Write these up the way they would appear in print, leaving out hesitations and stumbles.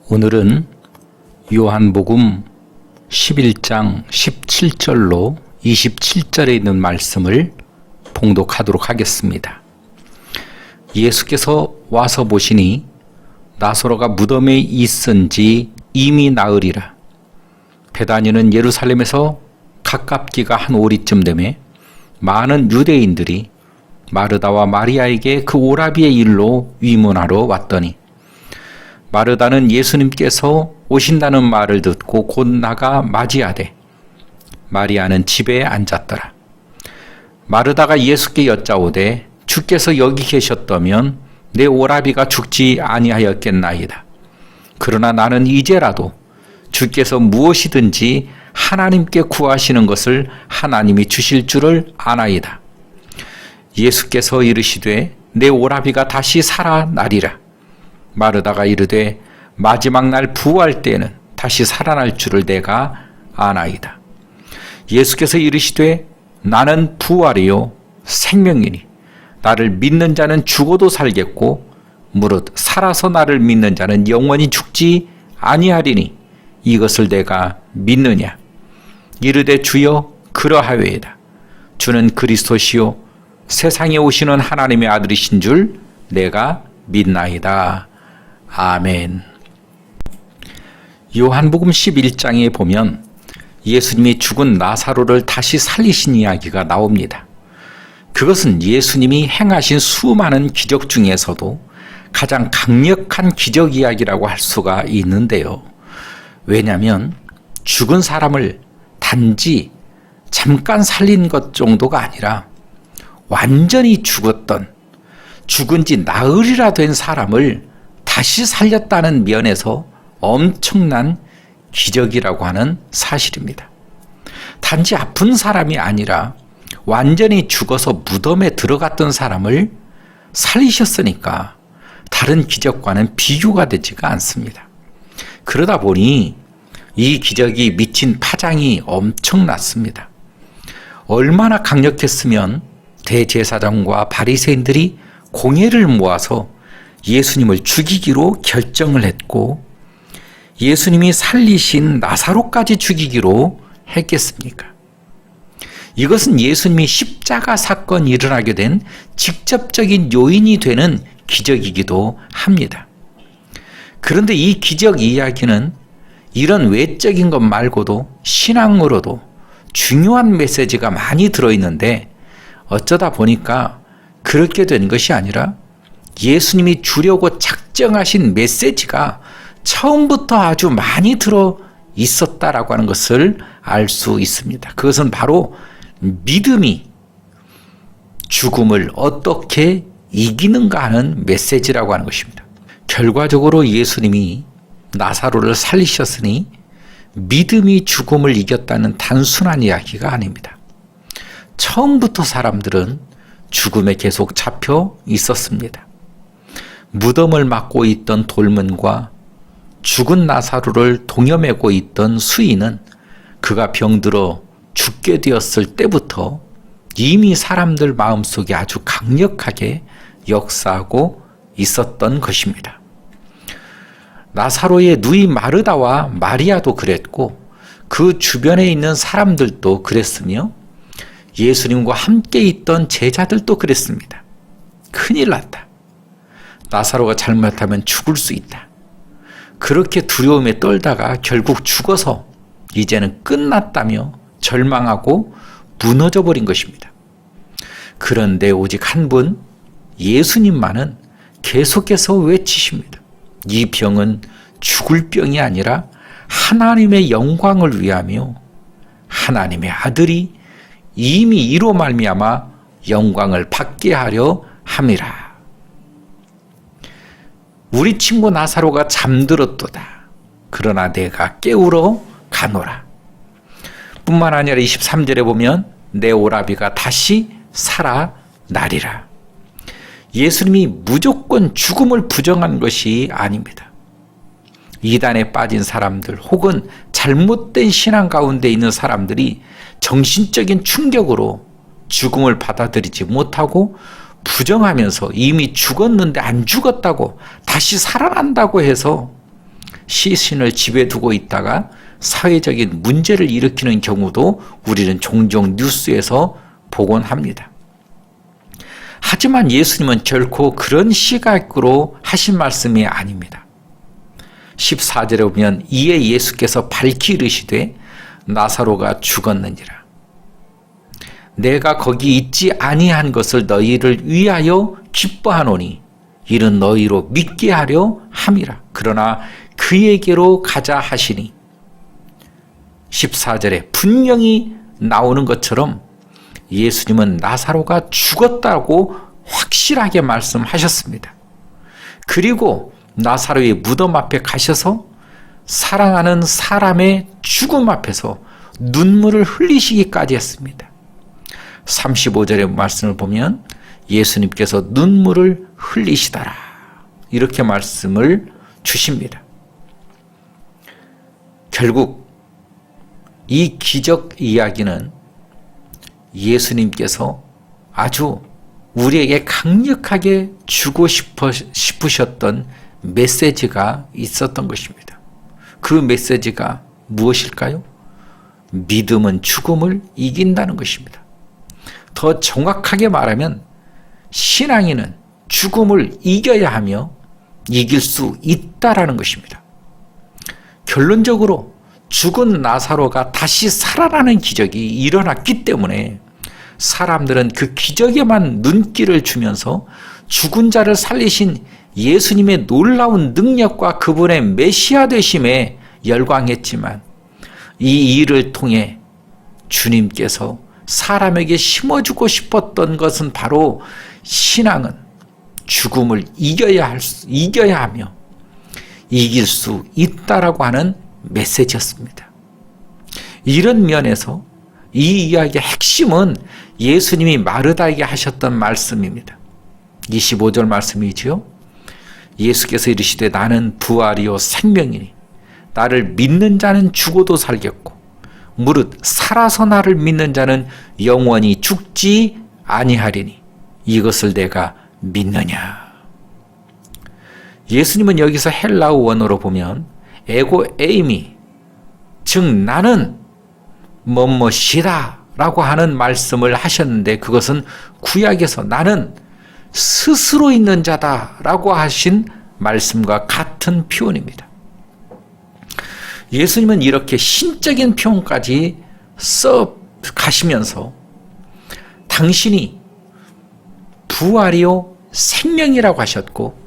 오늘은 요한복음 11장 17절로 27절에 있는 말씀을 봉독하도록 하겠습니다. 예수께서 와서 보시니 나사로가 무덤에 있은지 이미 나으리라. 베다니는 예루살렘에서 가깝기가 한 오리쯤 되매 많은 유대인들이 마르다와 마리아에게 그 오라비의 일로 위문하러 왔더니 마르다는 예수님께서 오신다는 말을 듣고 곧 나가 맞이하되 마리아는 집에 앉았더라. 마르다가 예수께 여짜오되 주께서 여기 계셨다면 내 오라비가 죽지 아니하였겠나이다. 그러나 나는 이제라도 주께서 무엇이든지 하나님께 구하시는 것을 하나님이 주실 줄을 아나이다. 예수께서 이르시되 내 오라비가 다시 살아나리라. 마르다가 이르되 마지막 날 부활 때에는 다시 살아날 줄을 내가 아나이다. 예수께서 이르시되 나는 부활이요 생명이니 나를 믿는 자는 죽어도 살겠고 무릇 살아서 나를 믿는 자는 영원히 죽지 아니하리니 이것을 내가 믿느냐. 이르되 주여 그러하외이다. 주는 그리스도시요 세상에 오시는 하나님의 아들이신 줄 내가 믿나이다. 아멘. 요한복음 11장에 보면 예수님이 죽은 나사로를 다시 살리신 이야기가 나옵니다. 그것은 예수님이 행하신 수많은 기적 중에서도 가장 강력한 기적 이야기라고 할 수가 있는데요. 왜냐하면 죽은 사람을 단지 잠깐 살린 것 정도가 아니라 완전히 죽었던 죽은 지 나흘이라 된 사람을 다시 살렸다는 면에서 엄청난 기적이라고 하는 사실입니다. 단지 아픈 사람이 아니라 완전히 죽어서 무덤에 들어갔던 사람을 살리셨으니까 다른 기적과는 비교가 되지가 않습니다. 그러다 보니 이 기적이 미친 파장이 엄청났습니다. 얼마나 강력했으면 대제사장과 바리새인들이 공회를 모아서 예수님을 죽이기로 결정을 했고 예수님이 살리신 나사로까지 죽이기로 했겠습니까? 이것은 예수님이 십자가 사건이 일어나게 된 직접적인 요인이 되는 기적이기도 합니다. 그런데 이 기적 이야기는 이런 외적인 것 말고도 신앙으로도 중요한 메시지가 많이 들어있는데 어쩌다 보니까 그렇게 된 것이 아니라 예수님이 주려고 작정하신 메시지가 처음부터 아주 많이 들어 있었다라고 하는 것을 알 수 있습니다. 그것은 바로 믿음이 죽음을 어떻게 이기는가 하는 메시지라고 하는 것입니다. 결과적으로 예수님이 나사로를 살리셨으니 믿음이 죽음을 이겼다는 단순한 이야기가 아닙니다. 처음부터 사람들은 죽음에 계속 잡혀 있었습니다. 무덤을 막고 있던 돌문과 죽은 나사로를 동여매고 있던 수인은 그가 병들어 죽게 되었을 때부터 이미 사람들 마음속에 아주 강력하게 역사하고 있었던 것입니다. 나사로의 누이 마르다와 마리아도 그랬고 그 주변에 있는 사람들도 그랬으며 예수님과 함께 있던 제자들도 그랬습니다. 큰일 났다. 나사로가 잘못하면 죽을 수 있다. 그렇게 두려움에 떨다가 결국 죽어서 이제는 끝났다며 절망하고 무너져 버린 것입니다. 그런데 오직 한 분 예수님만은 계속해서 외치십니다. 이 병은 죽을 병이 아니라 하나님의 영광을 위하며 하나님의 아들이 이미 이로 말미암아 영광을 받게 하려 함이라. 우리 친구 나사로가 잠들었도다. 그러나 내가 깨우러 가노라. 뿐만 아니라 23절에 보면 내 오라비가 다시 살아나리라. 예수님이 무조건 죽음을 부정한 것이 아닙니다. 이단에 빠진 사람들 혹은 잘못된 신앙 가운데 있는 사람들이 정신적인 충격으로 죽음을 받아들이지 못하고 부정하면서 이미 죽었는데 안 죽었다고 다시 살아난다고 해서 시신을 집에 두고 있다가 사회적인 문제를 일으키는 경우도 우리는 종종 뉴스에서 보곤 합니다. 하지만 예수님은 결코 그런 시각으로 하신 말씀이 아닙니다. 14절에 보면 이에 예수께서 밝히 이르시되 나사로가 죽었느니라. 내가 거기 있지 아니한 것을 너희를 위하여 기뻐하노니 이는 너희로 믿게 하려 함이라. 그러나 그에게로 가자 하시니 14절에 분명히 나오는 것처럼 예수님은 나사로가 죽었다고 확실하게 말씀하셨습니다. 그리고 나사로의 무덤 앞에 가셔서 사랑하는 사람의 죽음 앞에서 눈물을 흘리시기까지 했습니다. 35절의 말씀을 보면 예수님께서 눈물을 흘리시더라 이렇게 말씀을 주십니다. 결국 이 기적 이야기는 예수님께서 아주 우리에게 강력하게 주고 싶으셨던 메시지가 있었던 것입니다. 그 메시지가 무엇일까요? 믿음은 죽음을 이긴다는 것입니다. 더 정확하게 말하면 신앙인은 죽음을 이겨야 하며 이길 수 있다라는 것입니다. 결론적으로 죽은 나사로가 다시 살아나는 기적이 일어났기 때문에 사람들은 그 기적에만 눈길을 주면서 죽은 자를 살리신 예수님의 놀라운 능력과 그분의 메시아 되심에 열광했지만 이 일을 통해 주님께서 사람에게 심어주고 싶었던 것은 바로 신앙은 죽음을 이겨야 하며 이길 수 있다라고 하는 메시지였습니다. 이런 면에서 이 이야기의 핵심은 예수님이 마르다에게 하셨던 말씀입니다. 25절 말씀이지요. 예수께서 이르시되 나는 부활이요 생명이니 나를 믿는 자는 죽어도 살겠고 무릇 살아서 나를 믿는 자는 영원히 죽지 아니하리니 이것을 내가 믿느냐. 예수님은 여기서 헬라어 원어로 보면 에고 에이미 즉 나는 뭐뭐시다 라고 하는 말씀을 하셨는데 그것은 구약에서 나는 스스로 있는 자다 라고 하신 말씀과 같은 표현입니다. 예수님은 이렇게 신적인 표현까지 써 가시면서 당신이 부활이요 생명이라고 하셨고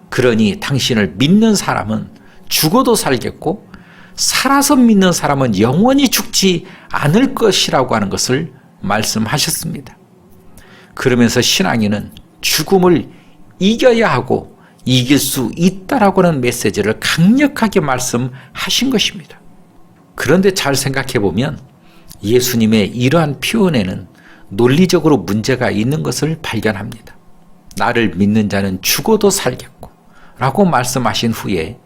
그러니 당신을 믿는 사람은 죽어도 살겠고 살아서 믿는 사람은 영원히 죽지 않을 것이라고 하는 것을 말씀하셨습니다. 그러면서 신앙인은 죽음을 이겨야 하고 이길 수 있다라고 하는 메시지를 강력하게 말씀하신 것입니다. 그런데 잘 생각해 보면 예수님의 이러한 표현에는 논리적으로 문제가 있는 것을 발견합니다. 나를 믿는 자는 죽어도 살겠고 라고 말씀하신 후에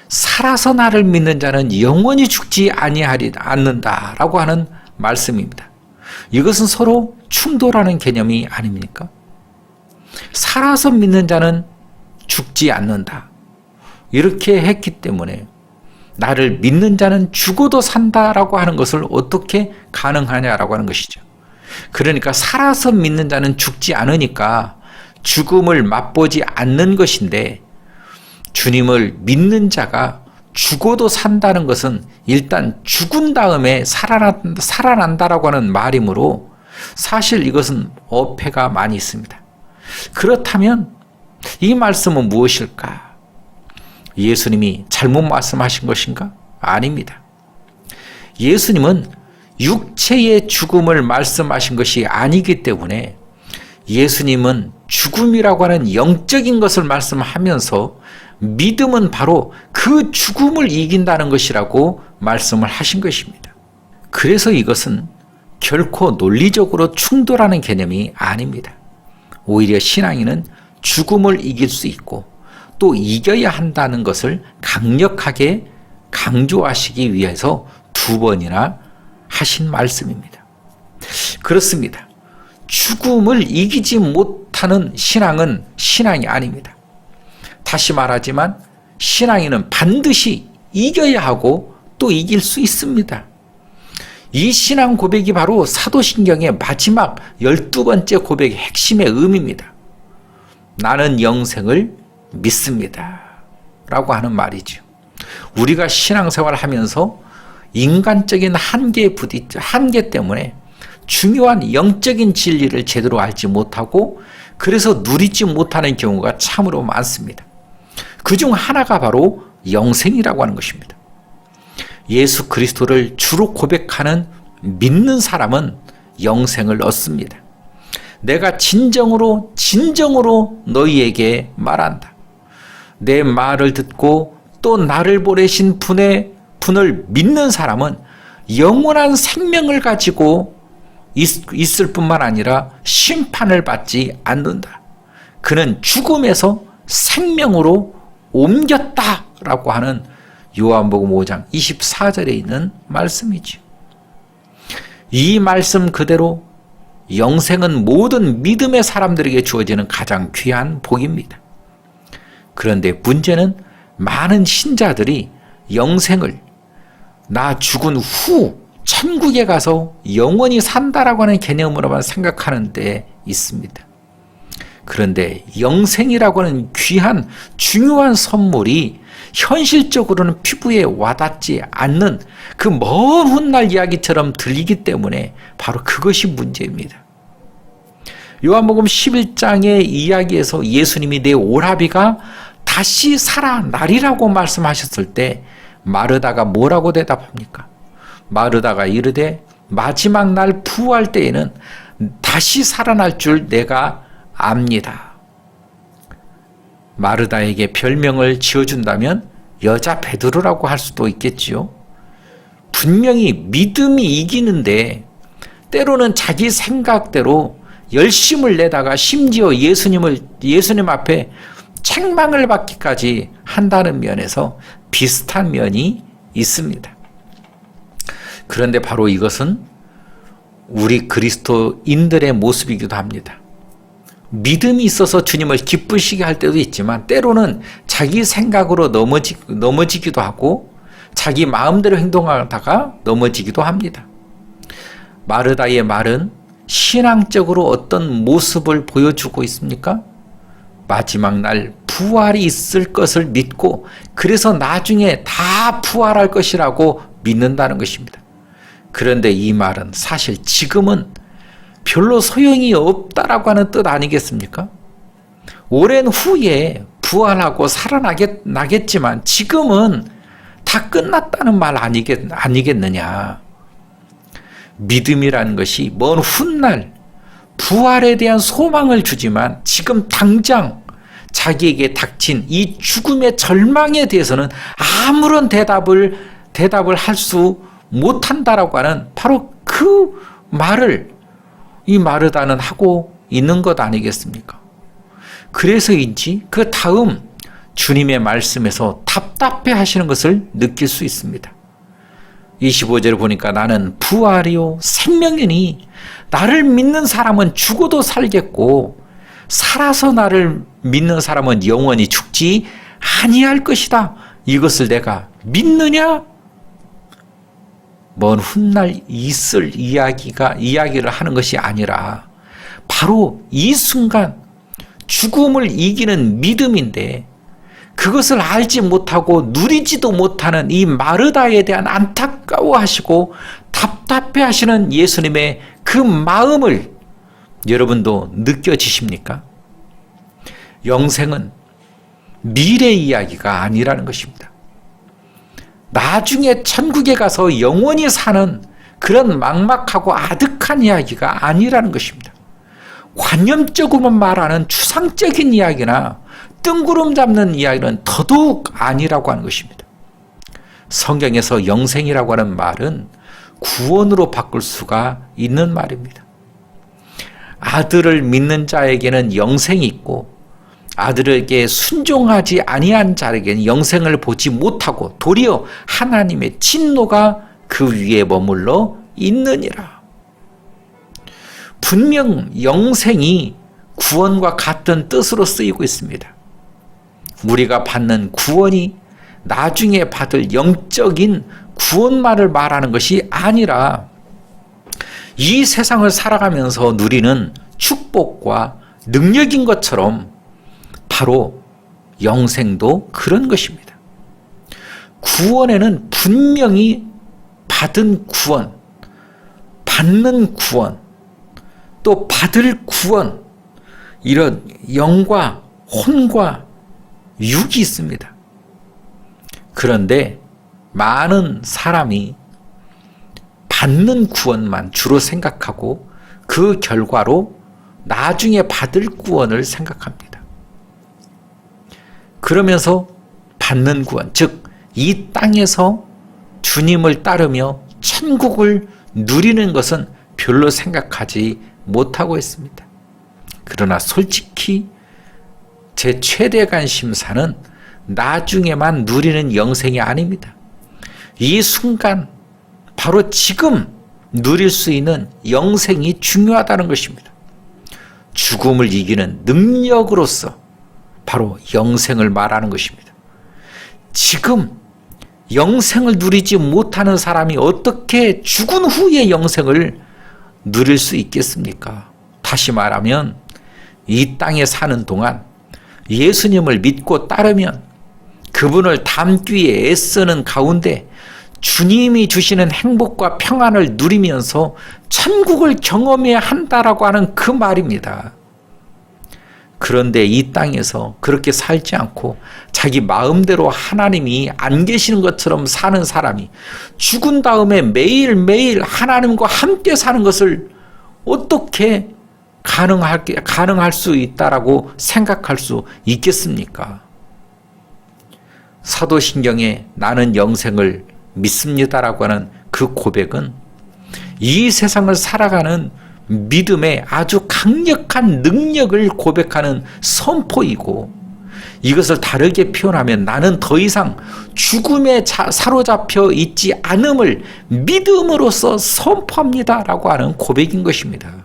살아서 나를 믿는 자는 영원히 죽지 않는다라고 하는 말씀입니다. 이것은 서로 충돌하는 개념이 아닙니까? 살아서 믿는 자는 죽지 않는다. 이렇게 했기 때문에 나를 믿는 자는 죽어도 산다라고 하는 것을 어떻게 가능하냐라고 하는 것이죠. 그러니까 살아서 믿는 자는 죽지 않으니까 죽음을 맛보지 않는 것인데 주님을 믿는 자가 죽어도 산다는 것은 일단 죽은 다음에 살아난다라고 하는 말이므로 사실 이것은 어폐가 많이 있습니다. 그렇다면 이 말씀은 무엇일까? 예수님이 잘못 말씀하신 것인가? 아닙니다. 예수님은 육체의 죽음을 말씀하신 것이 아니기 때문에 예수님은 죽음이라고 하는 영적인 것을 말씀하면서 믿음은 바로 그 죽음을 이긴다는 것이라고 말씀을 하신 것입니다. 그래서 이것은 결코 논리적으로 충돌하는 개념이 아닙니다. 오히려 신앙인은 죽음을 이길 수 있고 또 이겨야 한다는 것을 강력하게 강조하시기 위해서 2번이나 하신 말씀입니다. 그렇습니다. 죽음을 이기지 못하는 신앙은 신앙이 아닙니다. 다시 말하지만 신앙인은 반드시 이겨야 하고 또 이길 수 있습니다. 이 신앙 고백이 바로 사도신경의 마지막 12번째 고백의 핵심의 의미입니다. 나는 영생을 믿습니다 라고 하는 말이죠. 우리가 신앙생활을 하면서 인간적인 한계 때문에 중요한 영적인 진리를 제대로 알지 못하고 그래서 누리지 못하는 경우가 참으로 많습니다. 그중 하나가 바로 영생이라고 하는 것입니다. 예수 그리스도를 주로 고백하는 믿는 사람은 영생을 얻습니다. 내가 진정으로 너희에게 말한다. 내 말을 듣고 또 나를 보내신 분을 믿는 사람은 영원한 생명을 가지고 있을 뿐만 아니라 심판을 받지 않는다. 그는 죽음에서 생명으로 옮겼다라고 하는 요한복음 5장 24절에 있는 말씀이죠. 이 말씀 그대로 영생은 모든 믿음의 사람들에게 주어지는 가장 귀한 복입니다. 그런데 문제는 많은 신자들이 영생을 나 죽은 후 천국에 가서 영원히 산다라고 하는 개념으로만 생각하는 데 있습니다. 그런데 영생이라고 하는 귀한 중요한 선물이 현실적으로는 피부에 와닿지 않는 그 먼 훗날 이야기처럼 들리기 때문에 바로 그것이 문제입니다. 요한복음 11장의 이야기에서 예수님이 내 오라비가 다시 살아나리라고 말씀하셨을 때 마르다가 뭐라고 대답합니까? 마르다가 이르되 마지막 날 부활 때에는 다시 살아날 줄 내가 압니다. 마르다에게 별명을 지어준다면 여자 베드로라고 할 수도 있겠지요. 분명히 믿음이 이기는데 때로는 자기 생각대로 열심을 내다가 심지어 예수님 앞에 책망을 받기까지 한다는 면에서 비슷한 면이 있습니다. 그런데 바로 이것은 우리 그리스도인들의 모습이기도 합니다. 믿음이 있어서 주님을 기쁘시게 할 때도 있지만 때로는 자기 생각으로 넘어지기도 하고 자기 마음대로 행동하다가 넘어지기도 합니다. 마르다의 말은 신앙적으로 어떤 모습을 보여주고 있습니까? 마지막 날 부활이 있을 것을 믿고 그래서 나중에 다 부활할 것이라고 믿는다는 것입니다. 그런데 이 말은 사실 지금은 별로 소용이 없다라고 하는 뜻 아니겠습니까? 오랜 후에 부활하고 살아나겠지만 지금은 다 끝났다는 말 아니겠느냐. 믿음이라는 것이 먼 훗날 부활에 대한 소망을 주지만 지금 당장 자기에게 닥친 이 죽음의 절망에 대해서는 아무런 대답을 할 수 못한다라고 하는 바로 그 말을 이 마르다는 하고 있는 것 아니겠습니까? 그래서인지 그 다음 주님의 말씀에서 답답해 하시는 것을 느낄 수 있습니다. 25절을 보니까 나는 부활이요 생명이니 나를 믿는 사람은 죽어도 살겠고 살아서 나를 믿는 사람은 영원히 죽지 아니할 것이다. 이것을 내가 믿느냐? 먼 훗날 있을 이야기를 하는 것이 아니라 바로 이 순간 죽음을 이기는 믿음인데 그것을 알지 못하고 누리지도 못하는 이 마르다에 대한 안타까워하시고 답답해하시는 예수님의 그 마음을 여러분도 느껴지십니까? 영생은 미래 이야기가 아니라는 것입니다. 나중에 천국에 가서 영원히 사는 그런 막막하고 아득한 이야기가 아니라는 것입니다. 관념적으로만 말하는 추상적인 이야기나 뜬구름 잡는 이야기는 더더욱 아니라고 하는 것입니다. 성경에서 영생이라고 하는 말은 구원으로 바꿀 수가 있는 말입니다. 아들을 믿는 자에게는 영생이 있고 아들에게 순종하지 아니한 자에게는 영생을 보지 못하고 도리어 하나님의 진노가 그 위에 머물러 있느니라. 분명 영생이 구원과 같은 뜻으로 쓰이고 있습니다. 우리가 받는 구원이 나중에 받을 영적인 구원만을 말하는 것이 아니라 이 세상을 살아가면서 누리는 축복과 능력인 것처럼 바로 영생도 그런 것입니다. 구원에는 분명히 받은 구원, 받는 구원, 또 받을 구원, 이런 영과 혼과 육이 있습니다. 그런데 많은 사람이 받는 구원만 주로 생각하고 그 결과로 나중에 받을 구원을 생각합니다. 그러면서 받는 구원, 즉 이 땅에서 주님을 따르며 천국을 누리는 것은 별로 생각하지 못하고 있습니다. 그러나 솔직히 제 최대 관심사는 나중에만 누리는 영생이 아닙니다. 이 순간 바로 지금 누릴 수 있는 영생이 중요하다는 것입니다. 죽음을 이기는 능력으로서 바로 영생을 말하는 것입니다. 지금 영생을 누리지 못하는 사람이 어떻게 죽은 후에 영생을 누릴 수 있겠습니까? 다시 말하면 이 땅에 사는 동안 예수님을 믿고 따르면 그분을 닮기 위해 애쓰는 가운데 주님이 주시는 행복과 평안을 누리면서 천국을 경험해야 한다라고 하는 그 말입니다. 그런데 이 땅에서 그렇게 살지 않고 자기 마음대로 하나님이 안 계시는 것처럼 사는 사람이 죽은 다음에 매일매일 하나님과 함께 사는 것을 어떻게 가능할 수 있다라고 생각할 수 있겠습니까? 사도신경에 나는 영생을 믿습니다라고 하는 그 고백은 이 세상을 살아가는 믿음의 아주 강력한 능력을 고백하는 선포이고, 이것을 다르게 표현하면 나는 더 이상 죽음에 사로잡혀 있지 않음을 믿음으로써 선포합니다라고 하는 고백인 것입니다.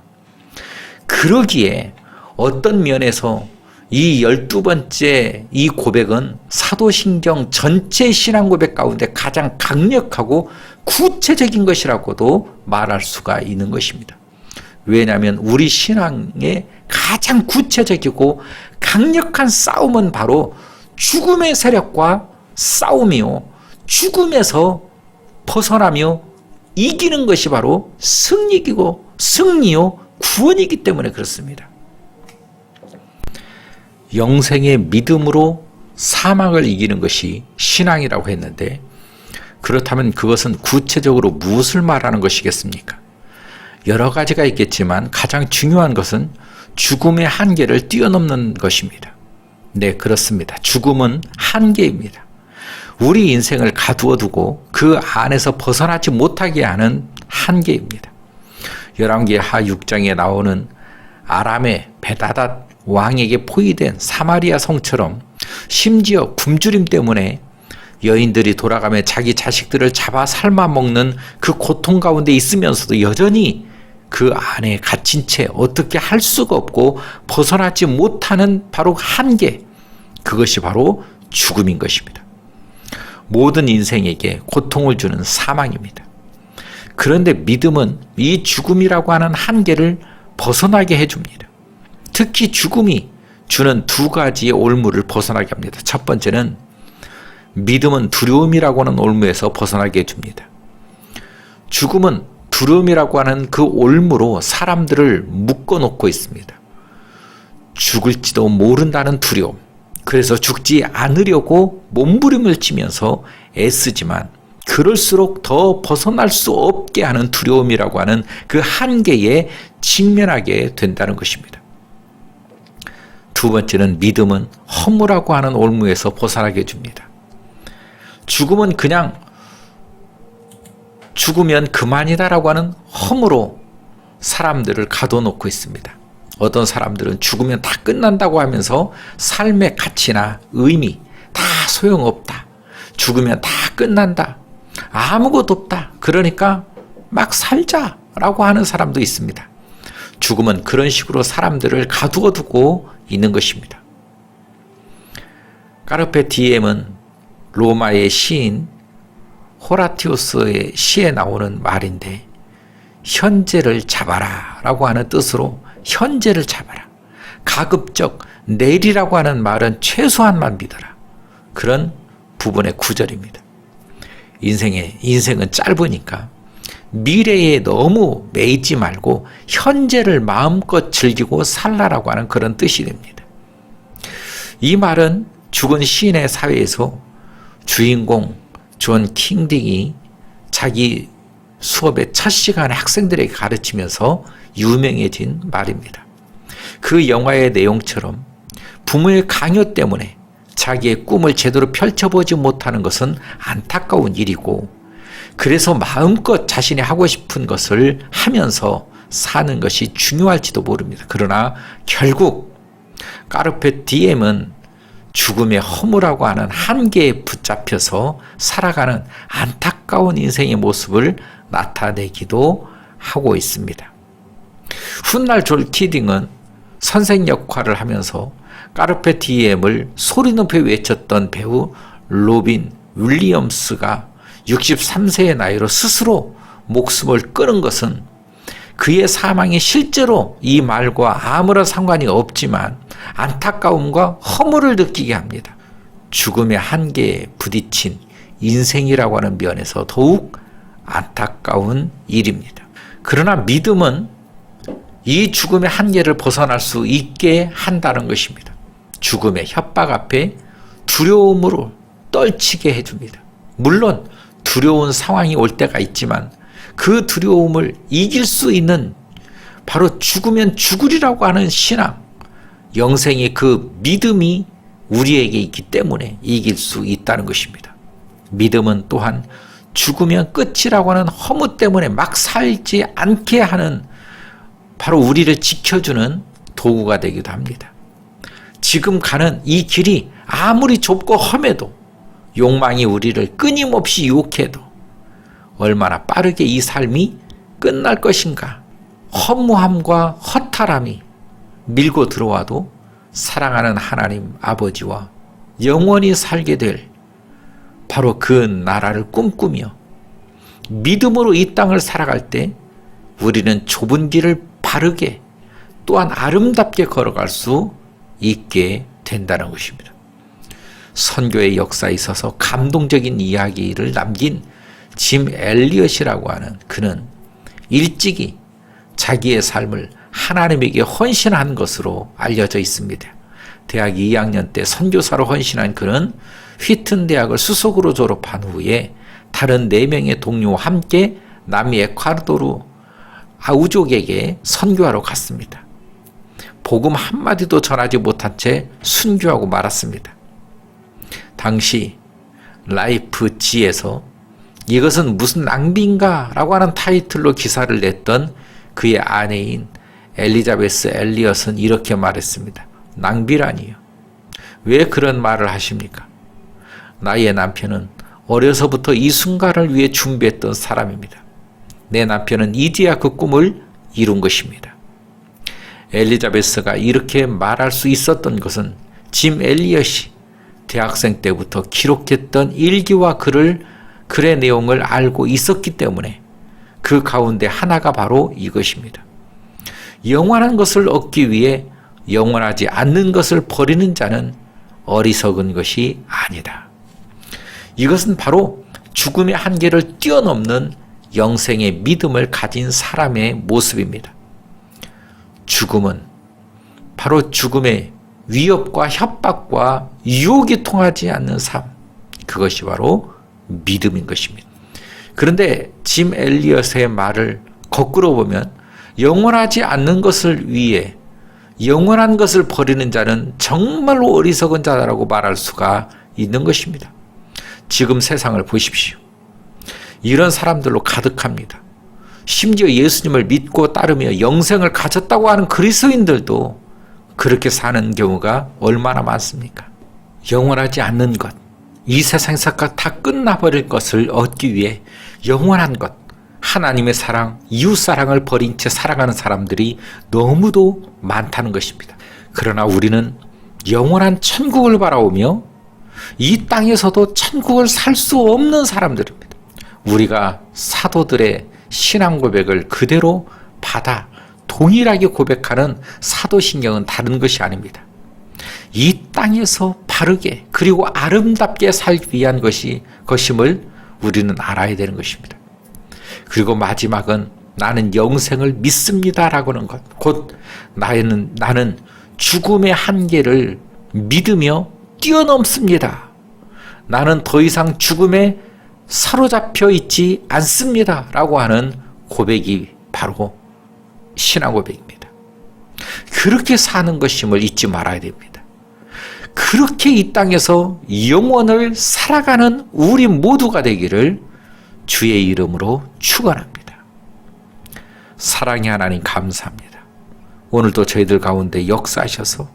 그러기에 어떤 면에서 이 12번째 이 고백은 사도신경 전체 신앙 고백 가운데 가장 강력하고 구체적인 것이라고도 말할 수가 있는 것입니다. 왜냐하면 우리 신앙의 가장 구체적이고 강력한 싸움은 바로 죽음의 세력과 싸움이요, 죽음에서 벗어나며 이기는 것이 바로 승리요 구원이기 때문에 그렇습니다. 영생의 믿음으로 사망을 이기는 것이 신앙이라고 했는데, 그렇다면 그것은 구체적으로 무엇을 말하는 것이겠습니까? 여러 가지가 있겠지만 가장 중요한 것은 죽음의 한계를 뛰어넘는 것입니다. 네, 그렇습니다. 죽음은 한계입니다. 우리 인생을 가두어 두고 그 안에서 벗어나지 못하게 하는 한계입니다. 열왕기하 6장에 나오는 아람의 베다닷 왕에게 포위된 사마리아 성처럼 심지어 굶주림 때문에 여인들이 돌아가며 자기 자식들을 잡아 삶아 먹는 그 고통 가운데 있으면서도 여전히 그 안에 갇힌 채 어떻게 할 수가 없고 벗어나지 못하는 바로 한계, 그것이 바로 죽음인 것입니다. 모든 인생에게 고통을 주는 사망입니다. 그런데 믿음은 이 죽음이라고 하는 한계를 벗어나게 해줍니다. 특히 죽음이 주는 두 가지의 올무를 벗어나게 합니다. 첫 번째는 믿음은 두려움이라고 하는 올무에서 벗어나게 해줍니다. 죽음은 두려움이라고 하는 그 올무로 사람들을 묶어놓고 있습니다. 죽을지도 모른다는 두려움. 그래서 죽지 않으려고 몸부림을 치면서 애쓰지만 그럴수록 더 벗어날 수 없게 하는 두려움이라고 하는 그 한계에 직면하게 된다는 것입니다. 두 번째는 믿음은 허무라고 하는 올무에서 벗어나게 해줍니다. 죽음은 그냥 죽으면 그만이다라고 하는 허무로 사람들을 가둬놓고 있습니다. 어떤 사람들은 죽으면 다 끝난다고 하면서 삶의 가치나 의미 다 소용없다. 죽으면 다 끝난다. 아무것도 없다. 그러니까 막 살자라고 하는 사람도 있습니다. 죽음은 그런 식으로 사람들을 가두어 두고 있는 것입니다. 까르페 디엠은 로마의 시인 호라티우스의 시에 나오는 말인데, 현재를 잡아라 라고 하는 뜻으로 현재를 잡아라. 가급적 내일이라고 하는 말은 최소한만 믿어라. 그런 부분의 구절입니다. 인생은 짧으니까 미래에 너무 매이지 말고 현재를 마음껏 즐기고 살라라고 하는 그런 뜻이 됩니다. 이 말은 죽은 시인의 사회에서 주인공 존 킹딩이 자기 수업의 첫 시간에 학생들에게 가르치면서 유명해진 말입니다. 그 영화의 내용처럼 부모의 강요 때문에 자기의 꿈을 제대로 펼쳐보지 못하는 것은 안타까운 일이고, 그래서 마음껏 자신이 하고 싶은 것을 하면서 사는 것이 중요할지도 모릅니다. 그러나 결국 까르페 디엠은 죽음의 허무라고 하는 한계에 붙잡혀서 살아가는 안타까운 인생의 모습을 나타내기도 하고 있습니다. 훗날 존 킹딩은 선생 역할을 하면서 까르페 디엠을 소리 높여 외쳤던 배우 로빈 윌리엄스가 63세의 나이로 스스로 목숨을 끊은 것은 그의 사망이 실제로 이 말과 아무런 상관이 없지만 안타까움과 허물을 느끼게 합니다. 죽음의 한계에 부딪힌 인생이라고 하는 면에서 더욱 안타까운 일입니다. 그러나 믿음은 이 죽음의 한계를 벗어날 수 있게 한다는 것입니다. 죽음의 협박 앞에 두려움으로 떨치게 해줍니다. 물론 두려운 상황이 올 때가 있지만 그 두려움을 이길 수 있는 바로 죽으면 죽으리라고 하는 신앙, 영생의 그 믿음이 우리에게 있기 때문에 이길 수 있다는 것입니다. 믿음은 또한 죽으면 끝이라고 하는 허무 때문에 막 살지 않게 하는 바로 우리를 지켜주는 도구가 되기도 합니다. 지금 가는 이 길이 아무리 좁고 험해도, 욕망이 우리를 끊임없이 유혹해도 얼마나 빠르게 이 삶이 끝날 것인가, 허무함과 허탈함이 밀고 들어와도 사랑하는 하나님 아버지와 영원히 살게 될 바로 그 나라를 꿈꾸며 믿음으로 이 땅을 살아갈 때 우리는 좁은 길을 바르게 또한 아름답게 걸어갈 수 있게 된다는 것입니다. 선교의 역사에 있어서 감동적인 이야기를 남긴 짐 엘리엇이라고 하는 그는 일찍이 자기의 삶을 하나님에게 헌신한 것으로 알려져 있습니다. 대학 2학년 때 선교사로 헌신한 그는 휘튼 대학을 수석으로 졸업한 후에 다른 4명의 동료와 함께 남미 에콰도르 아우족에게 선교하러 갔습니다. 복음 한마디도 전하지 못한 채 순교하고 말았습니다. 당시 라이프지에서 이것은 무슨 낭비인가 라고 하는 타이틀로 기사를 냈던 그의 아내인 엘리자베스 엘리엇은 이렇게 말했습니다. 낭비라니요. 왜 그런 말을 하십니까? 나의 남편은 어려서부터 이 순간을 위해 준비했던 사람입니다. 내 남편은 이제야 그 꿈을 이룬 것입니다. 엘리자베스가 이렇게 말할 수 있었던 것은 짐 엘리엇이 대학생 때부터 기록했던 일기와 글의 내용을 알고 있었기 때문에 그 가운데 하나가 바로 이것입니다. 영원한 것을 얻기 위해 영원하지 않는 것을 버리는 자는 어리석은 것이 아니다. 이것은 바로 죽음의 한계를 뛰어넘는 영생의 믿음을 가진 사람의 모습입니다. 죽음은 바로 죽음의 위협과 협박과 유혹이 통하지 않는 삶, 그것이 바로 믿음인 것입니다. 그런데 짐 엘리엇의 말을 거꾸로 보면 영원하지 않는 것을 위해 영원한 것을 버리는 자는 정말로 어리석은 자라고 말할 수가 있는 것입니다. 지금 세상을 보십시오. 이런 사람들로 가득합니다. 심지어 예수님을 믿고 따르며 영생을 가졌다고 하는 그리스도인들도 그렇게 사는 경우가 얼마나 많습니까? 영원하지 않는 것, 이 세상에서 다 끝나버릴 것을 얻기 위해 영원한 것, 하나님의 사랑, 이웃 사랑을 버린 채 살아가는 사람들이 너무도 많다는 것입니다. 그러나 우리는 영원한 천국을 바라오며 이 땅에서도 천국을 살 수 없는 사람들입니다. 우리가 사도들의 신앙 고백을 그대로 받아 동일하게 고백하는 사도신경은 다른 것이 아닙니다. 이 땅에서 바르게 그리고 아름답게 살기 위한 것임을 우리는 알아야 되는 것입니다. 그리고 마지막은 나는 영생을 믿습니다라고는 것. 곧 나는 죽음의 한계를 믿으며 뛰어넘습니다. 나는 더 이상 죽음에 사로잡혀 있지 않습니다. 라고 하는 고백이 바로 신앙 고백입니다. 그렇게 사는 것임을 잊지 말아야 됩니다. 그렇게 이 땅에서 영원을 살아가는 우리 모두가 되기를 주의 이름으로 축원합니다. 사랑의 하나님 감사합니다. 오늘도 저희들 가운데 역사하셔서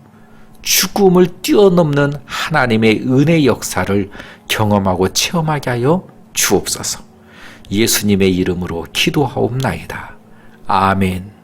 죽음을 뛰어넘는 하나님의 은혜 역사를 경험하고 체험하게 하여 주옵소서. 예수님의 이름으로 기도하옵나이다. 아멘.